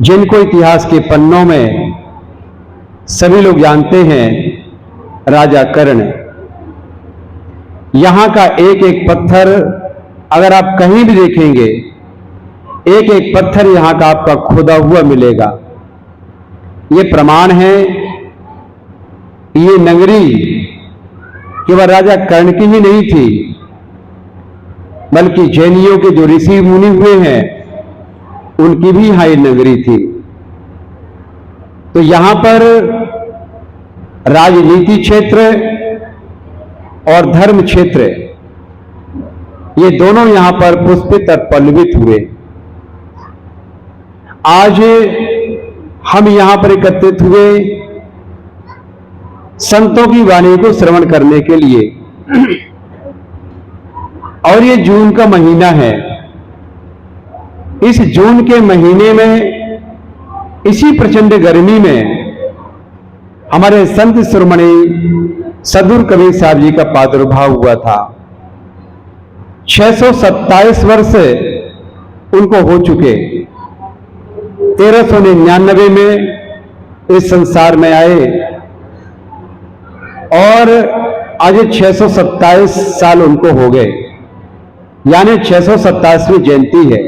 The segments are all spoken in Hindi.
जिनको इतिहास के पन्नों में सभी लोग जानते हैं, राजा कर्ण। यहां का एक एक पत्थर अगर आप कहीं भी देखेंगे, एक एक पत्थर यहां का आपका खोदा हुआ मिलेगा। ये प्रमाण है, ये नगरी केवल राजा कर्ण की ही नहीं थी, बल्कि जैनियों के जो ऋषि मुनि हुए हैं उनकी भी यहां ये नगरी थी। तो यहां पर राजनीति क्षेत्र और धर्म क्षेत्र, ये दोनों यहां पर पुष्पित और पल्लवित हुए। आज हम यहां पर एकत्रित हुए संतों की वाणी को श्रवण करने के लिए, और ये जून का महीना है। इस जून के महीने में, इसी प्रचंड गर्मी में हमारे संत शिरोमणि सद्गुरु कबीर साहब जी का प्रादुर्भाव हुआ था। 627 वर्ष उनको हो चुके। 1399 में इस संसार में आए और आज 627 साल उनको हो गए, यानी 627वीं जयंती है।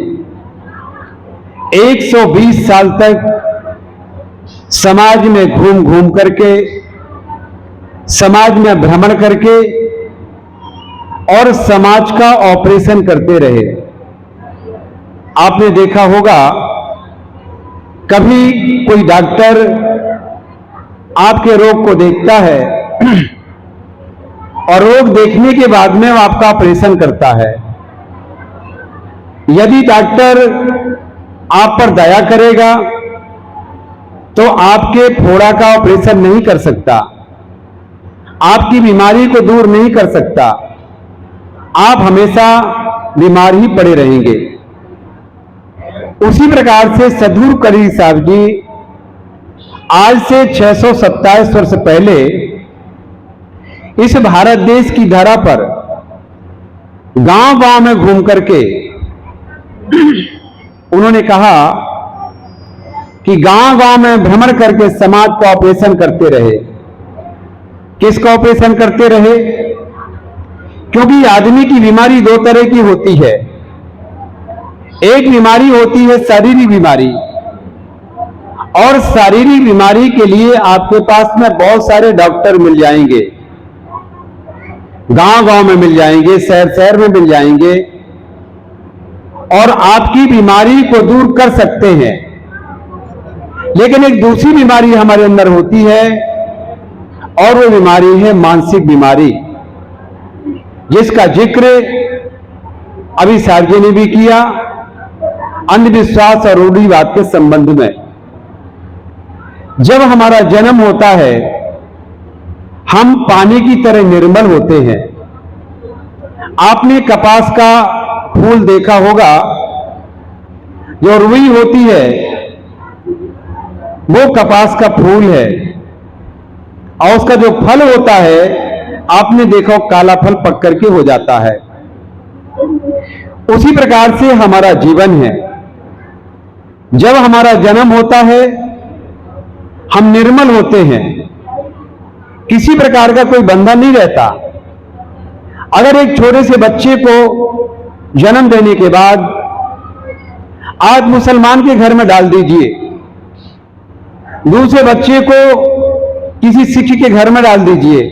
120 साल तक समाज में घूम घूम करके, समाज में भ्रमण करके और समाज का ऑपरेशन करते रहे। आपने देखा होगा, कभी कोई डॉक्टर आपके रोग को देखता है और रोग देखने के बाद में वो आपका ऑपरेशन करता है। यदि डॉक्टर आप पर दया करेगा तो आपके फोड़ा का ऑपरेशन नहीं कर सकता, आपकी बीमारी को दूर नहीं कर सकता, आप हमेशा बीमार ही पड़े रहेंगे। उसी प्रकार से सद्गुरु कबीर साहब जी आज से 627 वर्ष पहले इस भारत देश की धरा पर गांव-गांव में घूम करके उन्होंने कहा कि गांव-गांव में भ्रमण करके समाज का ऑपरेशन करते रहे। किसका ऑपरेशन करते रहे? क्योंकि आदमी की बीमारी दो तरह की होती है। एक बीमारी होती है शारीरिक बीमारी, और शारीरिक बीमारी के लिए आपके पास में बहुत सारे डॉक्टर मिल जाएंगे, गांव-गांव में मिल जाएंगे, शहर-शहर में मिल जाएंगे और आपकी बीमारी को दूर कर सकते हैं। लेकिन एक दूसरी बीमारी हमारे अंदर होती है और वो बीमारी है मानसिक बीमारी, जिसका जिक्र अभी साहब जी ने भी किया, अंधविश्वास और रूढ़िवाद के संबंध में। जब हमारा जन्म होता है हम पानी की तरह निर्मल होते हैं। आपने कपास का फूल देखा होगा, जो रुई होती है वो कपास का फूल है, और उसका जो फल होता है आपने देखा काला फल पक करके हो जाता है। उसी प्रकार से हमारा जीवन है। जब हमारा जन्म होता है हम निर्मल होते हैं, किसी प्रकार का कोई बंधन नहीं रहता। अगर एक छोटे से बच्चे को जन्म देने के बाद आप मुसलमान के घर में डाल दीजिए, दूसरे बच्चे को किसी सिख के घर में डाल दीजिए,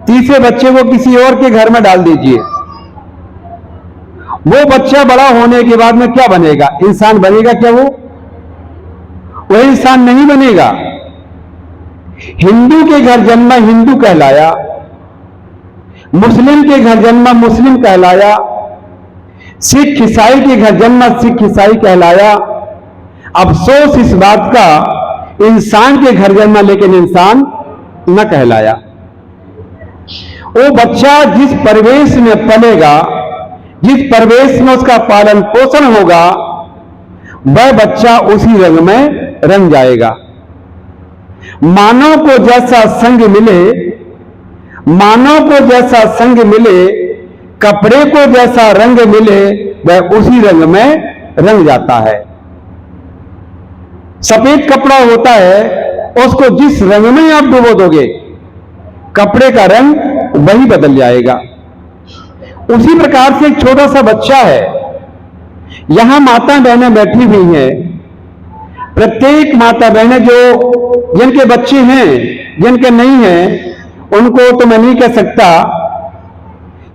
तीसरे बच्चे को किसी और के घर में डाल दीजिए, वो बच्चा बड़ा होने के बाद में क्या बनेगा? इंसान बनेगा क्या? वो इंसान नहीं बनेगा। हिंदू के घर जन्मा हिंदू कहलाया, मुस्लिम के घर जन्मा मुस्लिम कहलाया, सिख ईसाई के घर जन्मा सिख ईसाई कहलाया। अफसोस इस बात का, इंसान के घर जन्मा लेकिन इंसान न कहलाया। वो बच्चा जिस परिवेश में पलेगा, जिस परिवेश में उसका पालन पोषण होगा, वह बच्चा उसी रंग में रंग जाएगा। मानव को जैसा संग मिले, मानव को जैसा संग मिले, कपड़े को जैसा रंग मिले, वह उसी रंग में रंग जाता है। सफेद कपड़ा होता है, उसको जिस रंग में आप डुबो दोगे, कपड़े का रंग वही बदल जाएगा। उसी प्रकार से एक छोटा सा बच्चा है। यहां माता बहनें बैठी हुई हैं। प्रत्येक माता बहनें जो जिनके बच्चे हैं, जिनके नहीं हैं, उनको तो मैं नहीं कह सकता,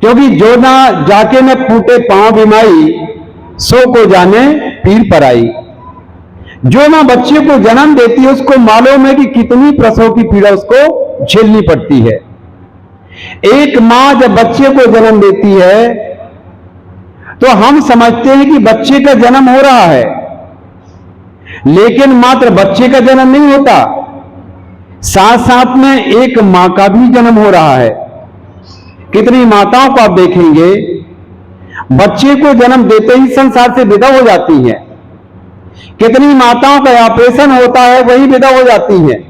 क्योंकि जो ना जाके न फूटे पांव बीमाई, सो को जाने पीर पर आई। जो मां बच्चे को जन्म देती है उसको मालूम है कि कितनी प्रसव की पीड़ा उसको झेलनी पड़ती है। एक मां जब बच्चे को जन्म देती है तो हम समझते हैं कि बच्चे का जन्म हो रहा है, लेकिन मात्र बच्चे का जन्म नहीं होता, साथ साथ में एक मां का भी जन्म हो रहा है। कितनी माताओं को आप देखेंगे बच्चे को जन्म देते ही संसार से विदा हो जाती हैं। कितनी माताओं का ऑपरेशन होता है, वही विदा हो जाती हैं।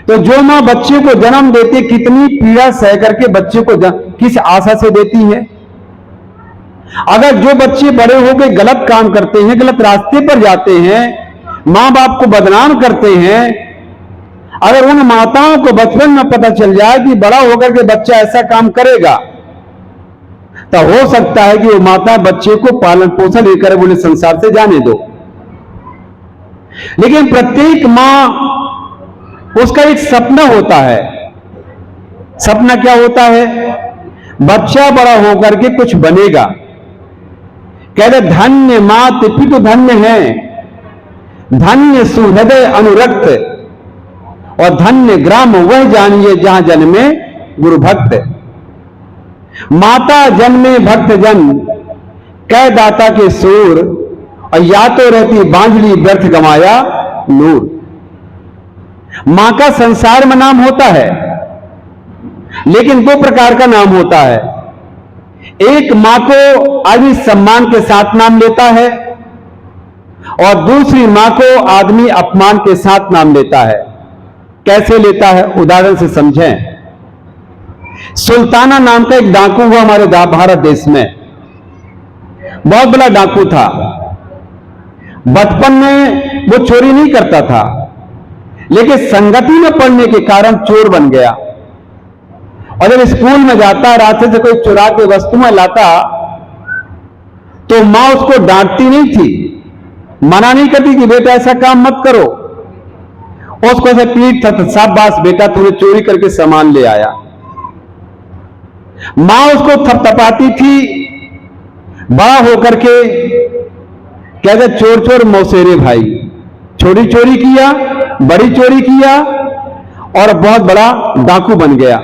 तो जो मां बच्चे को जन्म देती है, कितनी पीड़ा सह करके बच्चे को किस आशा से देती है। अगर जो बच्चे बड़े होकर गलत काम करते हैं, गलत रास्ते पर जाते हैं, मां बाप को बदनाम करते हैं, अगर उन माताओं को बचपन में पता चल जाए कि बड़ा होकर के बच्चा ऐसा काम करेगा, तो हो सकता है कि वो माता बच्चे को पालन पोषण लेकर बोले संसार से जाने दो। लेकिन प्रत्येक मां, उसका एक सपना होता है। सपना क्या होता है? बच्चा बड़ा होकर के कुछ बनेगा। कहते धन्य मात पितु धन्य है, धन्य सुहृदय अनुरक्त, और धन्य ग्राम वह जानिए जहां जन्मे गुरु भक्त। माता जन्मे भक्त जन, कह दाता के सूर, और या तो रहती बांझली व्यर्थ गमाया नूर। मां का संसार में नाम होता है, लेकिन दो प्रकार का नाम होता है। एक मां को आदमी सम्मान के साथ नाम लेता है, और दूसरी मां को आदमी अपमान के साथ नाम लेता है। कैसे लेता है? उदाहरण से समझें। सुल्ताना नाम का एक डाकू हुआ हमारे भारत देश में, बहुत बड़ा डाकू था। बचपन में वो चोरी नहीं करता था, लेकिन संगति में पड़ने के कारण चोर बन गया। और जब स्कूल में जाता, रास्ते से कोई चुरा के वस्तुएं लाता, तो मां उसको डांटती नहीं थी, मना नहीं करती कि बेटा ऐसा काम मत करो। उसको ऐसे पीट था, शाबाश बेटा तूने चोरी करके सामान ले आया। मां उसको थपथपाती थी। बड़ा होकर के कहते चोर चोर मौसेरे भाई, छोटी चोरी किया, बड़ी चोरी किया, और बहुत बड़ा डाकू बन गया।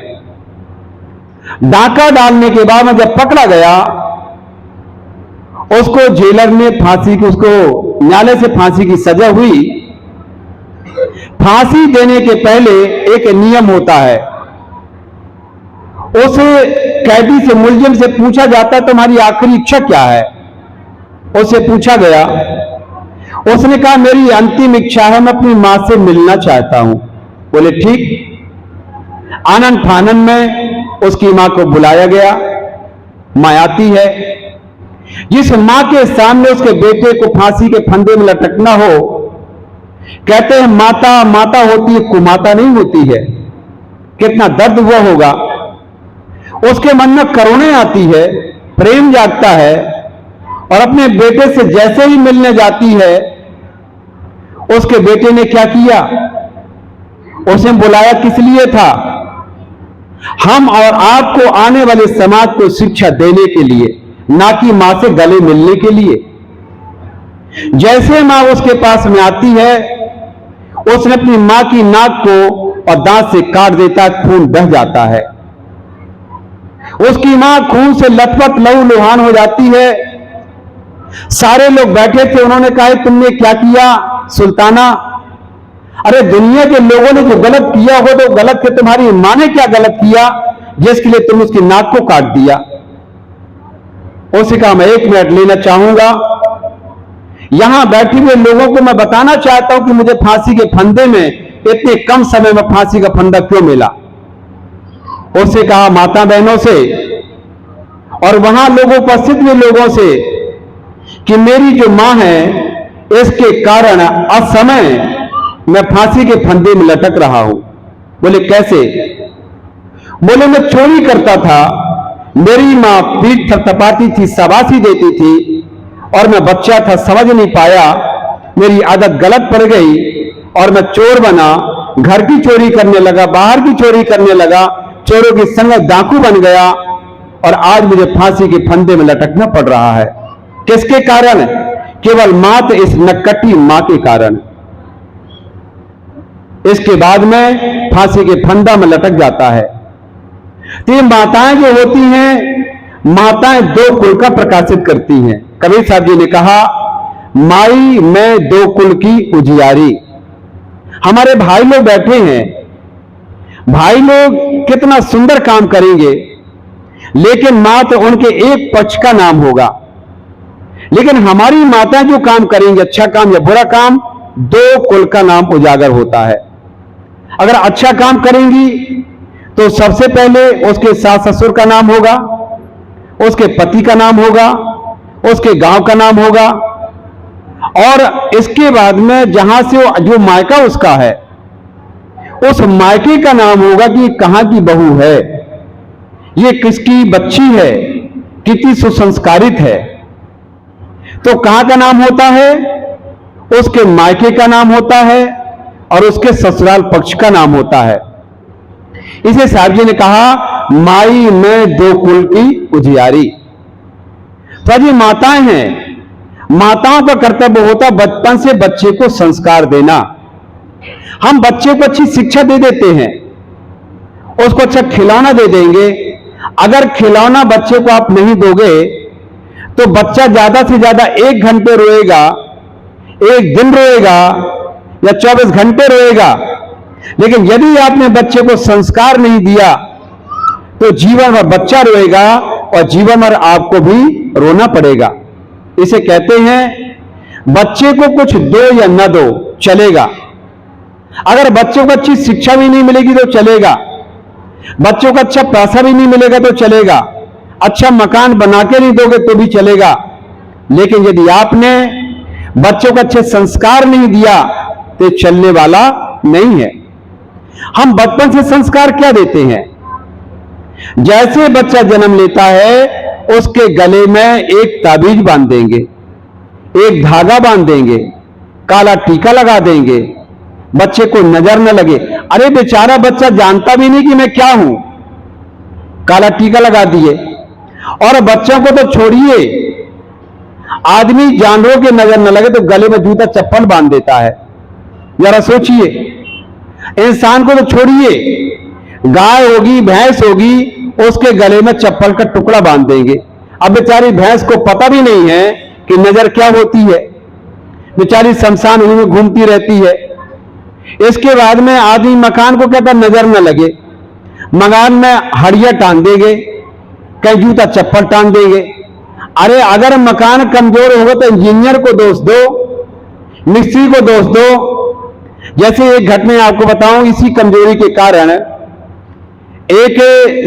डाका डालने के बाद में जब पकड़ा गया, उसको जेलर ने फांसी की, उसको न्यायालय से फांसी की सजा हुई। फांसी देने के पहले एक नियम होता है, उस कैदी से, मुलजिम से पूछा जाता है तुम्हारी आखिरी इच्छा क्या है। उससे पूछा गया, उसने कहा मेरी अंतिम इच्छा है, मैं अपनी मां से मिलना चाहता हूं। बोले ठीक। आनंद फानन में उसकी मां को बुलाया गया। मां आती है। जिस मां के सामने उसके बेटे को फांसी के फंदे में लटकना हो, कहते हैं माता माता होती है, कुमाता नहीं होती है। कितना दर्द हुआ होगा। उसके मन में करुणा आती है, प्रेम जागता है, और अपने बेटे से जैसे ही मिलने जाती है, उसके बेटे ने क्या किया? उसे बुलाया किस लिए था? हम और आपको, आने वाले समाज को शिक्षा देने के लिए, ना कि मां से गले मिलने के लिए। जैसे मां उसके पास में आती है, उसने अपनी मां की नाक को और दांत से काट देता, खून बह जाता है। उसकी मां खून से लथपथ लहू लुहान हो जाती है। सारे लोग बैठे थे, उन्होंने कहा तुमने क्या किया सुल्ताना? अरे दुनिया के लोगों ने जो गलत किया हो तो गलत है, तुम्हारी मां ने क्या गलत किया जिसके लिए तुम उसकी नाक को काट दिया? उसने कहा मैं 1 मिनट लेना चाहूंगा। यहां बैठे हुए लोगों को मैं बताना चाहता हूं कि मुझे फांसी के फंदे में इतने कम समय में फांसी का फंदा क्यों मिला। उससे कहा माता बहनों से और वहां लोगों, उपस्थित हुए लोगों से, कि मेरी जो मां है इसके कारण असमय मैं फांसी के फंदे में लटक रहा हूं। बोले कैसे? बोले मैं चोरी करता था, मेरी मां पीठ थपथपाती थी, शाबाशी देती थी, और मैं बच्चा था, समझ नहीं पाया, मेरी आदत गलत पड़ गई और मैं चोर बना, घर की चोरी करने लगा, बाहर की चोरी करने लगा, चोरों की संगत डाकू बन गया, और आज मुझे फांसी के फंदे में लटकना पड़ रहा है। किसके कारण? केवल मात्र इस नक्कटी मां के कारण। इसके बाद में फांसी के फंदा में लटक जाता है। तो ये माताएं जो होती हैं, माताएं दो कुल का प्रकाशित करती हैं। कबीर साहब जी ने कहा, माई मैं दो कुल की उजियारी। हमारे भाई लोग बैठे हैं, भाई लोग कितना सुंदर काम करेंगे, लेकिन मां तो उनके एक पक्ष का नाम होगा। लेकिन हमारी माता जो काम करेंगे, अच्छा काम या बुरा काम, दो कुल का नाम उजागर होता है। अगर अच्छा काम करेंगी तो सबसे पहले उसके सास ससुर का नाम होगा, उसके पति का नाम होगा, उसके गांव का नाम होगा, और इसके बाद में जहां से जो मायका उसका है, उस मायके का नाम होगा कि कहां की बहू है, ये किसकी बच्ची है, कितनी सुसंस्कारित है। तो कहां का नाम होता है? उसके मायके का नाम होता है और उसके ससुराल पक्ष का नाम होता है। इसे साहब जी ने कहा, माई मैं दो कुल की उजियारी। तो ये माताएं हैं, माताओं का कर्तव्य होता बचपन से बच्चे को संस्कार देना। हम बच्चे को अच्छी शिक्षा दे देते हैं, उसको अच्छा खिलौना दे देंगे। अगर खिलौना बच्चे को आप नहीं दोगे तो बच्चा ज्यादा से ज्यादा 1 घंटे रोएगा, 1 दिन रोएगा या 24 घंटे रोएगा। लेकिन यदि आपने बच्चे को संस्कार नहीं दिया तो जीवन भर बच्चा रोएगा और जीवन भर आपको भी रोना पड़ेगा। इसे कहते हैं बच्चे को कुछ दो या न दो चलेगा, अगर बच्चों को अच्छी शिक्षा भी नहीं मिलेगी तो चलेगा, बच्चों को अच्छा पैसा भी नहीं मिलेगा तो चलेगा, अच्छा मकान बना के नहीं दोगे तो भी चलेगा। लेकिन यदि आपने बच्चों को अच्छे संस्कार नहीं दिया तो चलने वाला नहीं है। हम बचपन से संस्कार क्या देते हैं? जैसे बच्चा जन्म लेता है उसके गले में एक ताबीज बांध देंगे, एक धागा बांध देंगे, काला टीका लगा देंगे, बच्चे को नजर न लगे। अरे बेचारा बच्चा जानता भी नहीं कि मैं क्या हूं, काला टीका लगा दिए। और बच्चों को तो छोड़िए, आदमी जानवरों के नजर न लगे तो गले में जूता चप्पल बांध देता है। जरा सोचिए, इंसान को तो छोड़िए, गाय होगी भैंस होगी उसके गले में चप्पल का टुकड़ा बांध देंगे। अब बेचारी भैंस को पता भी नहीं है कि नजर क्या होती है, बेचारी शमशान भूमि में घूमती रहती है। इसके बाद में आदमी मकान को कहता नजर न लगे, मकान में हड़िया टांग देंगे, कहीं जूता चप्पल टांग देंगे। अरे अगर मकान कमजोर होगा तो इंजीनियर को दोष दो, मिस्त्री को दोष दो। जैसे एक घटना आपको बताऊं, इसी कमजोरी के कारण एक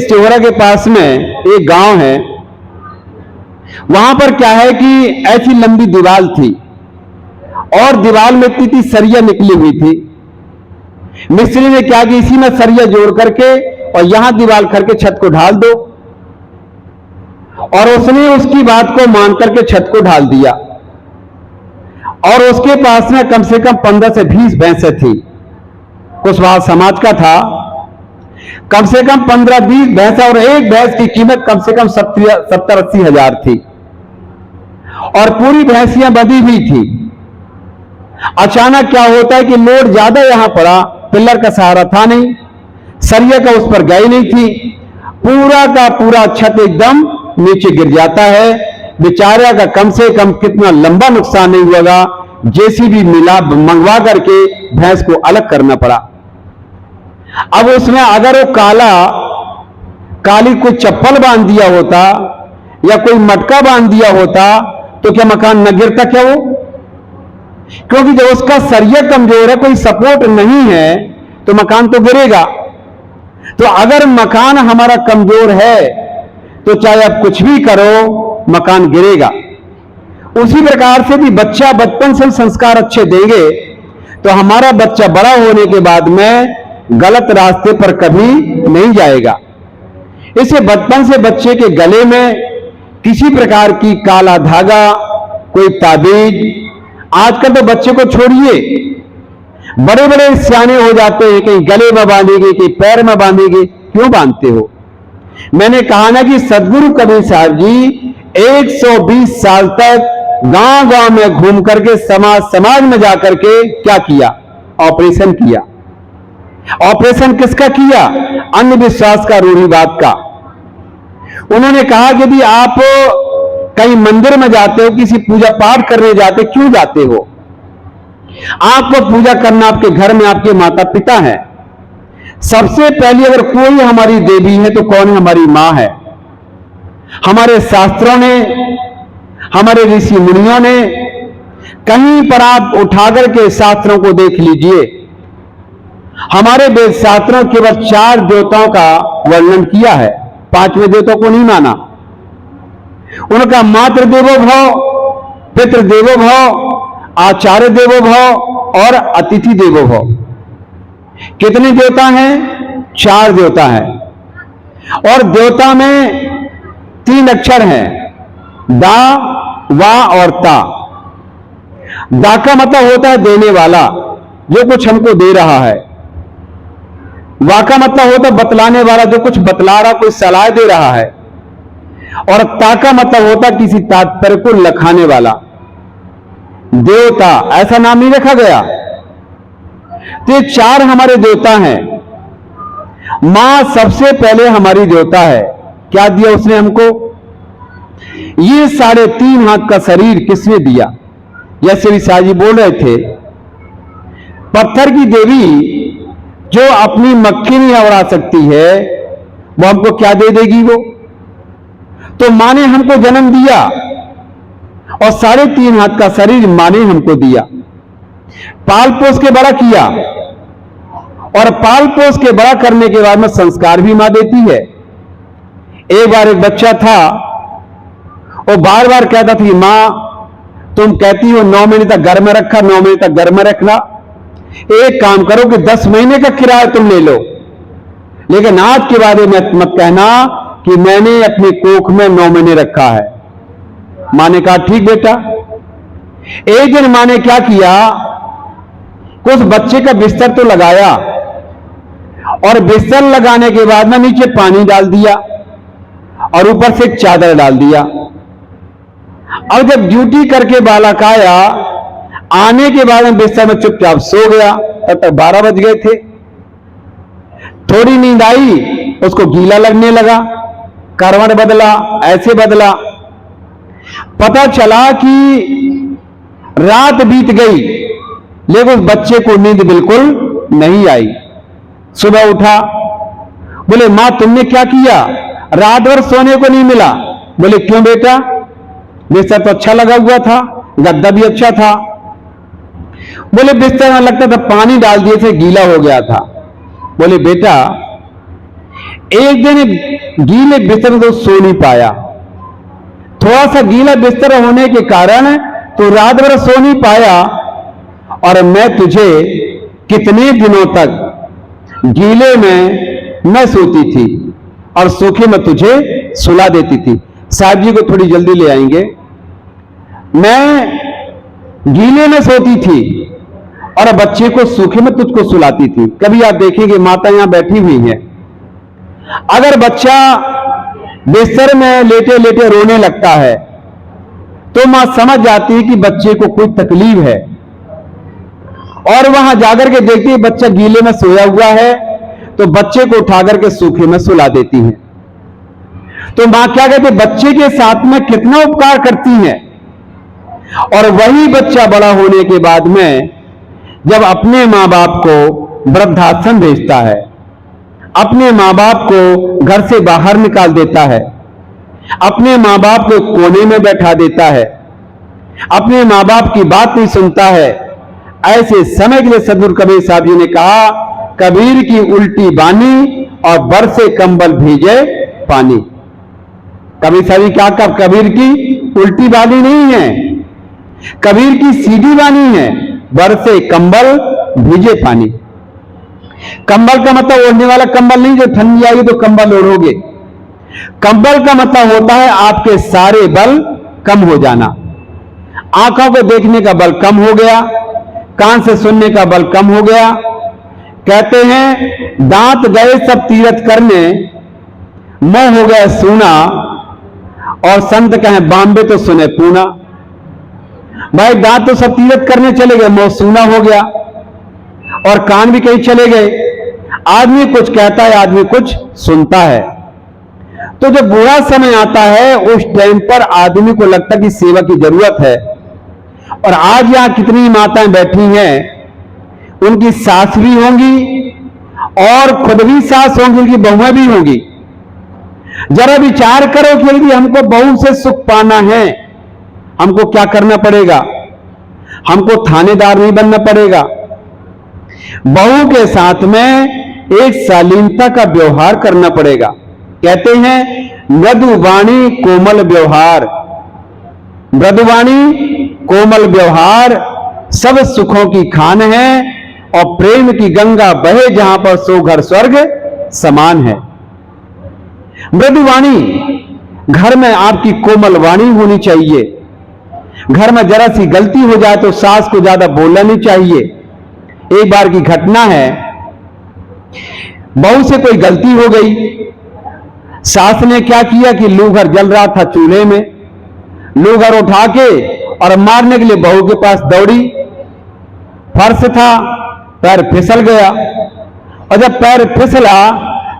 सिहोरा के पास में एक गांव है, वहां पर क्या है कि ऐसी लंबी दीवार थी और दीवार में इतनी सरिया निकली हुई थी। मिस्त्री ने क्या कि इसी में सरिया जोड़ करके और यहां दीवार करके छत को ढाल दो, और उसने उसकी बात को मान करके छत को ढाल दिया। और उसके पास में कम से कम 15 से 20 भैंसें थी, कुशवाहा समाज का था। कम से कम 15-20 भैंस, और एक भैंस की कीमत कम से कम 70-80 हजार थी, और पूरी भैंसियां बंधी हुई थी। अचानक क्या होता है कि लोड ज्यादा यहां पड़ा, पिलर का सहारा था नहीं, सरिया का उस पर गई नहीं थी, पूरा का पूरा छत एकदम नीचे गिर जाता है। बेचारा का कम से कम कितना लंबा नुकसान नहीं होगा, जेसीबी मिला मंगवा करके भैंस को अलग करना पड़ा। अब उसमें अगर वो काली कोई चप्पल बांध दिया होता या कोई मटका बांध दिया होता तो क्या मकान न गिरता क्या वो? क्योंकि जब उसका सरिया कमजोर है, कोई सपोर्ट नहीं है, तो मकान तो गिरेगा। तो अगर मकान हमारा कमजोर है तो चाहे आप कुछ भी करो, मकान गिरेगा। उसी प्रकार से भी बच्चा बचपन से संस्कार अच्छे देंगे तो हमारा बच्चा बड़ा होने के बाद में गलत रास्ते पर कभी नहीं जाएगा। इसे बचपन से बच्चे के गले में किसी प्रकार की काला धागा, कोई ताबीज, आजकल तो बच्चे को छोड़िए, बड़े बड़े सियाने हो जाते हैं, कहीं गले में बांधेंगे, कहीं पैर में बांधेंगे। क्यों बांधते हो? मैंने कहा ना कि सदगुरु कबीर साहब जी 120 साल तक गांव गांव में घूम करके समाज में जाकर के क्या किया? ऑपरेशन किया। ऑपरेशन किसका किया? अंधविश्वास का, रूढ़िवाद का। उन्होंने कहा कि यदि आप कहीं मंदिर में जाते हो, किसी पूजा पाठ करने जाते, क्यों जाते हो? आपको पूजा करना आपके घर में आपके माता पिता हैं। सबसे पहले अगर कोई हमारी देवी है तो कौन है? हमारी मां है। हमारे शास्त्रों ने, हमारे ऋषि मुनियों ने, कहीं पर आप उठाकर के शास्त्रों को देख लीजिए, हमारे वेद शास्त्रों केवल 4 देवताओं का वर्णन किया है, 5वें देवता को नहीं माना। उनका मातृ देवो भव, पितृ देवो भव, आचार्य देवो भव और अतिथि देवो भव। कितने देवता हैं? 4 देवता हैं। और देवता में 3 अक्षर हैं, दा, वा और ता। दा का मतलब होता है देने वाला, जो कुछ हमको दे रहा है। वा का मतलब होता है बतलाने वाला, जो कुछ बतला रहा, कोई सलाह दे रहा है। और ता का मतलब होता है किसी तात्पर्य को लखाने वाला। देवता ऐसा नाम नहीं रखा गया। तो ये 4 हमारे देवता हैं। मां सबसे पहले हमारी देवता है। क्या दिया उसने हमको? ये 3.5 हाथ का शरीर किसने दिया? जैसे विशाल जी बोल रहे थे, पत्थर की देवी जो अपनी मक्खी नहीं उड़ा सकती है, वो हमको क्या दे देगी? वो तो मां ने हमको जन्म दिया और 3.5 हाथ का शरीर मां ने हमको दिया, पाल पोस के बड़ा किया। और पाल पोस के बड़ा करने के बाद में संस्कार भी मां देती है। एक बार एक बच्चा था, वो बार बार कहता था, मां तुम कहती हो 9 महीने तक घर में रखा, 9 महीने तक घर में रखना, एक काम करो कि 10 महीने का किराया तुम ले लो, लेकिन आज के बाद मत कहना कि मैंने अपनी कोख में 9 महीने रखा है। मां ने कहा ठीक बेटा। एक दिन मां ने क्या किया, कुछ बच्चे का बिस्तर तो लगाया, और बिस्तर लगाने के बाद में नीचे पानी डाल दिया और ऊपर से एक चादर डाल दिया। अब जब ड्यूटी करके बालक आया, आने के बाद में बिस्तर में चुपचाप सो गया। तब तक 12 बज गए थे। थोड़ी नींद आई, उसको गीला लगने लगा, करवट बदला, ऐसे बदला। पता चला कि रात बीत गई, लेकिन उस बच्चे को नींद बिल्कुल नहीं आई। सुबह उठा, बोले मां तुमने क्या किया? रात भर सोने को नहीं मिला। बोले क्यों बेटा? बिस्तर तो अच्छा लगा हुआ था, गद्दा भी अच्छा था। बोले बिस्तर में लगता था पानी डाल दिए थे, गीला हो गया था। बोले बेटा एक दिन गीले बिस्तर में तो सो नहीं पाया, थोड़ा सा गीला बिस्तर होने के कारण तो रात भर सो नहीं पाया, और मैं तुझे कितने दिनों तक गीले में न सोती थी और सूखे में तुझे सुला देती थी। साहब जी को थोड़ी जल्दी ले आएंगे। मैं गीले में सोती थी और बच्चे को सूखे में तुझको सुलाती थी। कभी आप देखेंगे माता यहां बैठी हुई है, अगर बच्चा बिस्तर में लेटे लेटे रोने लगता है तो मां समझ जाती है कि बच्चे को कोई तकलीफ है, और वहां जाकर के देखती है बच्चा गीले में सोया हुआ है तो बच्चे को उठाकर के सूखे में सुला देती है। तो मां क्या कहती, बच्चे के साथ में कितना उपकार करती है। और वही बच्चा बड़ा होने के बाद में जब अपने मां बाप को वृद्धाश्रम भेजता है, अपने मां बाप को घर से बाहर निकाल देता है, अपने मां बाप को कोने में बैठा देता है, अपने मां बाप की बात नहीं सुनता है, ऐसे समय के लिए सदगुरु कबीर साहब जी ने कहा, कबीर की उल्टी बानी और बरसे कंबल भेजे पानी। कबीर साहब जी क्या कहा, कबीर की उल्टी बानी नहीं है, कबीर की सीधी वाणी है, बरसे कंबल भीजे पानी। कंबल का मतलब ओढ़ने वाला कंबल नहीं, जो ठंडी आएगी तो कंबल ओढ़ोगे। कंबल का मतलब होता है आपके सारे बल कम हो जाना। आंखों को देखने का बल कम हो गया, कान से सुनने का बल कम हो गया। कहते हैं दांत गए सब तीरथ करने, मुंह हो गया सूना, और संत कहें बांबे तो सुने पूना। भाई दांत तो सब तीरथ करने चले गए, मुंह सूना हो गया, और कान भी कहीं चले गए। आदमी कुछ कहता है, आदमी कुछ सुनता है। तो जब बुरा समय आता है उस टाइम पर आदमी को लगता है कि सेवा की जरूरत है। और आज यहां कितनी माताएं बैठी हैं, उनकी सास भी होंगी और खुद भी सास होंगी, उनकी बहुएं भी होंगी। जरा विचार करो कि यदि हमको बहू से सुख पाना है, हमको क्या करना पड़ेगा? हमको थानेदार नहीं बनना पड़ेगा। बहू के साथ में एक शालीनता का व्यवहार करना पड़ेगा। कहते हैं मृदुवाणी कोमल व्यवहार, मृदुवाणी कोमल व्यवहार सब सुखों की खान है, और प्रेम की गंगा बहे जहां पर सो घर स्वर्ग समान है। मृदुवाणी, घर में आपकी कोमल वाणी होनी चाहिए। घर में जरा सी गलती हो जाए तो सास को ज्यादा बोलना नहीं चाहिए। एक बार की घटना है, बहू से कोई गलती हो गई। सास ने क्या किया कि लूगर जल रहा था चूल्हे में, लूगर उठा के और मारने के लिए बहू के पास दौड़ी। फर्श था, पैर फिसल गया, और जब पैर फिसला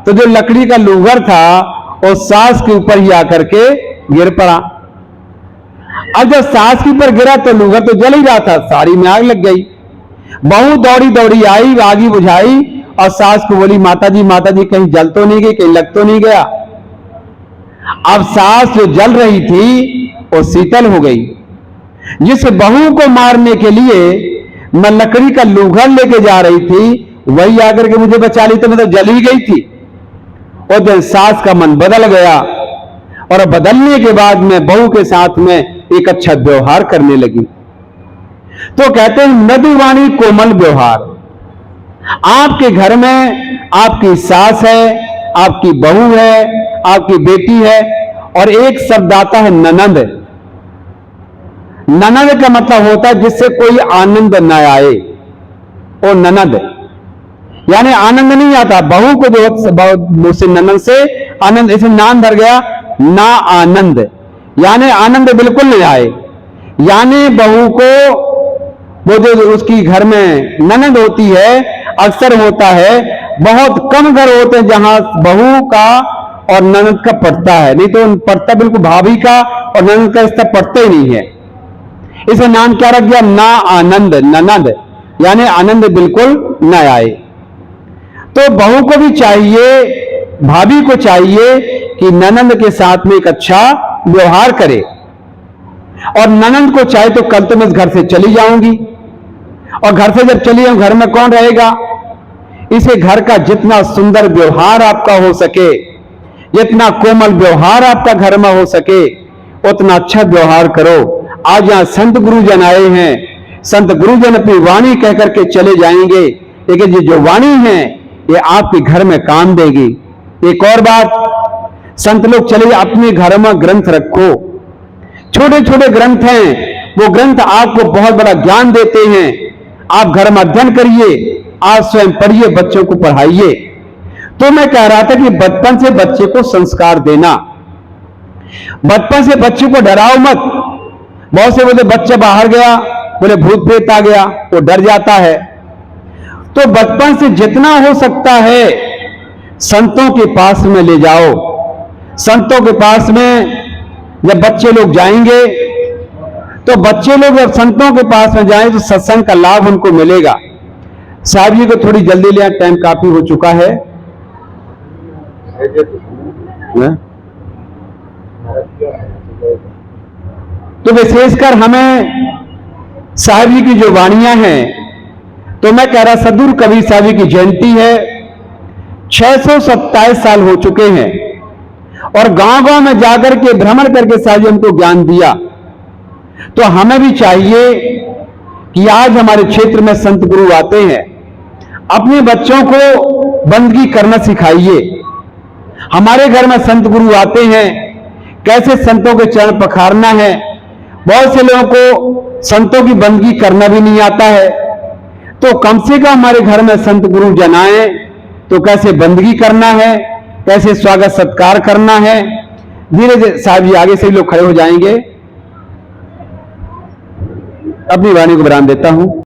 तो जो लकड़ी का लूगर था वो सास के ऊपर ही आकर के गिर पड़ा। अब जब सास के ऊपर गिरा तो लूगर तो जल ही रहा था, साड़ी में आग लग गई। बहू दौड़ी दौड़ी आई, आग बुझाई और सास को बोली माताजी कहीं जल तो नहीं गई, कहीं लग तो नहीं गया। अब सास जो जल रही थी वो शीतल हो गई। जिस बहू को मारने के लिए मैं लकड़ी का लूगर लेके जा रही थी, वही आकर के मुझे बचा ली, तो मैं तो जल ही गई थी। और दिन सास का मन बदल गया, और बदलने के बाद में बहू के साथ में एक अच्छा व्यवहार करने लगी। तो कहते हैं मृदुवाणी कोमल व्यवहार। आपके घर में आपकी सास है, आपकी बहू है, आपकी बेटी है, और एक शब्द आता है ननद। ननद का मतलब होता है जिससे कोई आनंद न आए, वो ननद। यानी आनंद नहीं आता बहू को, जो से ननद से आनंद, इसे नाम धर गया ना आनंद, यानी आनंद बिल्कुल नहीं आए। यानी बहू को वो जो उसकी घर में ननद होती है, अक्सर होता है, बहुत कम घर होते हैं जहां बहू का और ननद का पड़ता है, नहीं तो पड़ता बिल्कुल भाभी का और ननद का इसका पड़ता ही नहीं है। इसे नाम क्या रख दिया? ना आनंद, ननद, यानी आनंद बिल्कुल न आए। तो बहू को भी चाहिए, भाभी को चाहिए कि ननद के साथ में एक अच्छा व्यवहार करे। और ननद को चाहे तो कल तो मैं इस घर से चली जाऊंगी, और घर से जब चली जाऊं घर में कौन रहेगा? इसे घर का जितना सुंदर व्यवहार आपका हो सके, जितना कोमल व्यवहार आपका घर में हो सके, उतना अच्छा व्यवहार करो। आज यहां संत गुरुजन आए हैं, संत गुरुजन अपनी वाणी कह करके चले जाएंगे, लेकिन ये जो वाणी है ये आपके घर में काम देगी। एक और बात, संत लोग चले अपने घर में ग्रंथ रखो। छोटे छोटे ग्रंथ हैं, वो ग्रंथ आपको बहुत बड़ा ज्ञान देते हैं। आप घर में अध्ययन करिए, आप स्वयं पढ़िए, बच्चों को पढ़ाइए। तो मैं कह रहा था कि बचपन से बच्चे को संस्कार देना, बचपन से बच्चे को डराओ मत। बहुत से बोले बच्चा बाहर गया, बोले भूत प्रेत आ गया, वो डर जाता है। तो बचपन से जितना हो सकता है संतों के पास में ले जाओ। संतों के पास में जब बच्चे लोग जाएंगे, तो बच्चे लोग जब संतों के पास में जाएं तो सत्संग का लाभ उनको मिलेगा। साहब जी को थोड़ी जल्दी ले आए, टाइम काफी हो चुका है। तो विशेषकर हमें साहब जी की जो वाणियां हैं, तो मैं कह रहा सदगुरु कबीर साहब जी की जयंती है, 627 साल हो चुके हैं, और गांव गांव में जाकर के भ्रमण करके साहब जी हमको ज्ञान दिया। तो हमें भी चाहिए कि आज हमारे क्षेत्र में संत गुरु आते हैं, अपने बच्चों को बंदगी करना सिखाइए। हमारे घर में संत गुरु आते हैं, कैसे संतों के चरण पखारना है। बहुत से लोगों को संतों की बंदगी करना भी नहीं आता है, तो कम से कम हमारे घर में संत गुरु जन आए तो कैसे बंदगी करना है, कैसे स्वागत सत्कार करना है। धीरे धीरे साहब जी आगे से ही लोग खड़े हो जाएंगे। अपनी वाणी को विराम देता हूं।